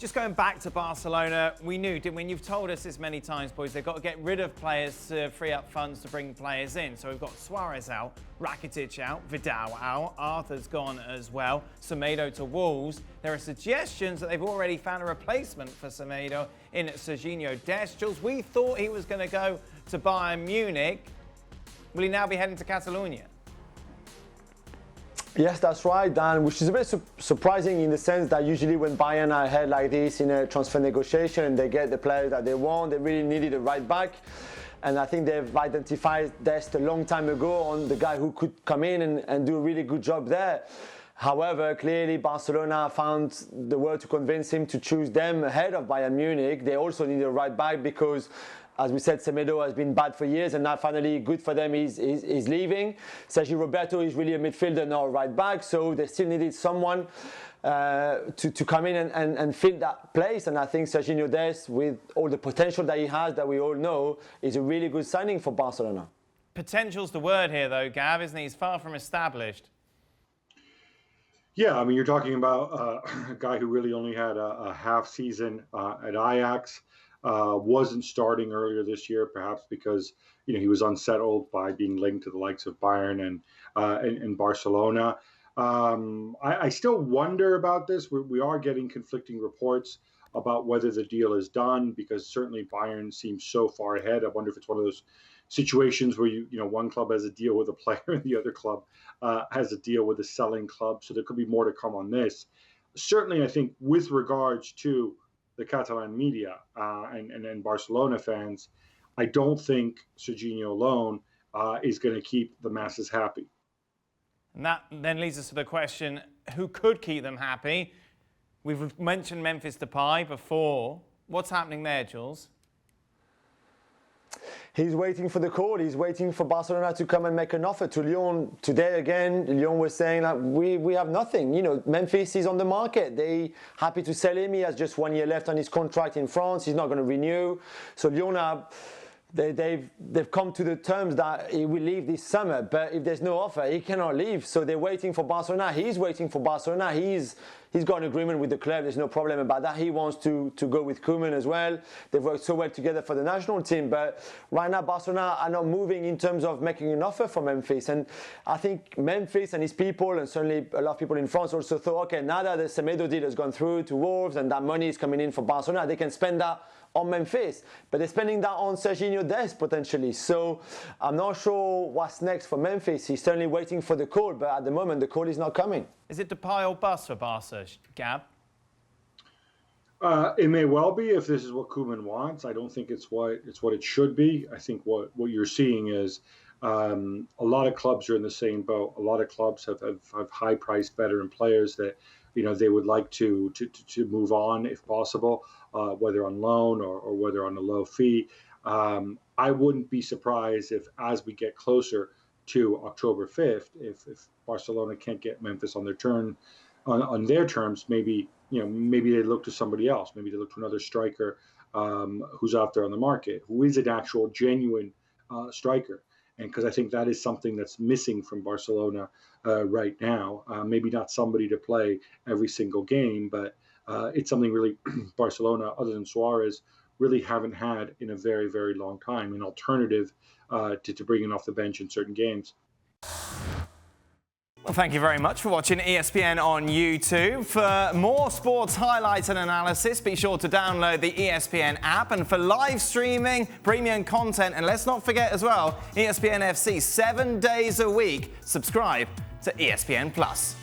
Just going back to Barcelona, we knew, didn't we? You've told us this many times, boys, they've got to get rid of players to free up funds to bring players in. So we've got Suarez out, Rakitic out, Vidal out, Arthur's gone as well, Semedo to Wolves. There are suggestions that they've already found a replacement for Semedo in Sergiño Dest. Jules, we thought he was going to go to Bayern Munich. Will he now be heading to Catalonia? Yes, that's right, Dan, which is a bit surprising in the sense that usually when Bayern are ahead like this in a transfer negotiation and they get the players that they want, they really needed a right back. And I think they've identified Dest a long time ago on the guy who could come in and do a really good job there. However, clearly Barcelona found the word to convince him to choose them ahead of Bayern Munich. They also need a right back because, as we said, Semedo has been bad for years, and now finally good for them he's leaving. Sergio Roberto is really a midfielder, not a right back, so they still needed someone to come in and fill that place. And I think Sergiño Dest, with all the potential that he has, that we all know, is a really good signing for Barcelona. Potential's the word here, though, Gav, isn't he? He's far from established. Yeah, I mean, you're talking about a guy who really only had a half season at Ajax. Wasn't starting earlier this year, perhaps because he was unsettled by being linked to the likes of Bayern and Barcelona. I still wonder about this. We are getting conflicting reports about whether the deal is done, because certainly Bayern seems so far ahead. I wonder if it's one of those situations where one club has a deal with a player and the other club has a deal with a selling club. So there could be more to come on this. Certainly, I think with regards to the Catalan media and Barcelona fans, I don't think Sergiño alone is going to keep the masses happy. And that then leads us to the question, who could keep them happy? We've mentioned Memphis Depay before. What's happening there, Jules? He's waiting for the call. He's waiting for Barcelona to come and make an offer to Lyon. Today again, Lyon was saying that we have nothing. Memphis is on the market. They happy to sell him. He has just 1 year left on his contract in France. He's not going to renew. So Lyon they've come to the terms that he will leave this summer. But if there's no offer, he cannot leave. So they're waiting for Barcelona. He's waiting for Barcelona. He's got an agreement with the club. There's no problem about that. He wants to go with Koeman as well. They've worked so well together for the national team. But right now, Barcelona are not moving in terms of making an offer for Memphis. And I think Memphis and his people, and certainly a lot of people in France also thought, okay, now that the Semedo deal has gone through to Wolves and that money is coming in for Barcelona, they can spend that on Memphis. But they're spending that on Sergiño Dest potentially. So I'm not sure what's next for Memphis. He's certainly waiting for the call, but at the moment, the call is not coming. Is it Depay or bust for Barca, Gab? It may well be if this is what Koeman wants. I don't think it's what it should be. I think what you're seeing is a lot of clubs are in the same boat. A lot of clubs have high-priced veteran players that they would like to move on if possible, whether on loan or whether on a low fee. I wouldn't be surprised if, as we get closer to October 5th, if Barcelona can't get Memphis on their terms, maybe they look to somebody else. Maybe they look to another striker who's out there on the market, who is an actual genuine striker. And because I think that is something that's missing from Barcelona right now. Maybe not somebody to play every single game, but it's something really Barcelona, other than Suarez, really haven't had in a very, very long time, an alternative to bringing off the bench in certain games. Well, thank you very much for watching ESPN on YouTube. For more sports highlights and analysis, be sure to download the ESPN app. And for live streaming, premium content, and let's not forget as well, ESPN FC 7 days a week. Subscribe to ESPN Plus.